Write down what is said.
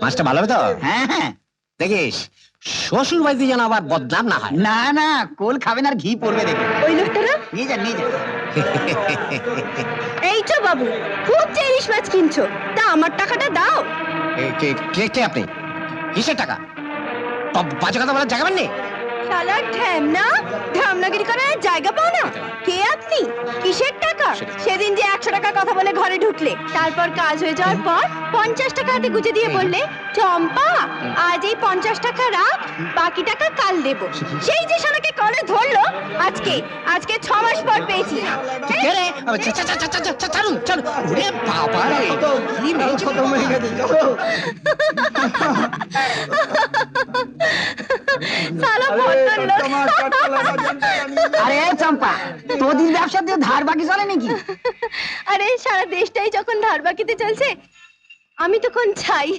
মাছটা ভালো হবে তো? হ্যাঁ হ্যাঁ। দেখিস শ্বশুর বাড়িতে যেন আবার বদনাম না হয়। না না, কোল খাবেন আর ঘি পড়বে দেখে। ওই লোকটারা নিয়ে যান নিয়ে যান। এই তো বাবু, খুব যে ইলিশ মাছ কিনছো, তা আমার টাকাটা দাও। কে আপনি? কিসের টাকা? বাজে কথা বলার জায়গা নেই। শালা ঢ্যামনা, ঢ্যামনাগিরি করার জায়গা পাও না। কে আপনি? কিসের টাকা? সেদিন যে 100 টাকার কথা বলে ঘরে ঢুকলে, তারপর কাজ হয়ে যাওয়ার পর 50 টাকা হাতে গুজে দিয়ে বললে, চম্পা আজ এই 50 টাকা রাখ, বাকি টাকা কাল দেব। সেই যে শালাকে কলে ধরলো, আজকে 6 মাস পর পেয়েছি। কে রে? চলুন চলুন। ওরে বাবা রে, কি মেরেছে খতম হয়ে গেছে। শালা বদল লোক। আরে চম্পা, তোদের ব্যবসা দিয়ে ধার বাকি চলে নাকি? আরে সারা দেশটাই যখন ধার বাকিতে চলছে, আমি তখন চাই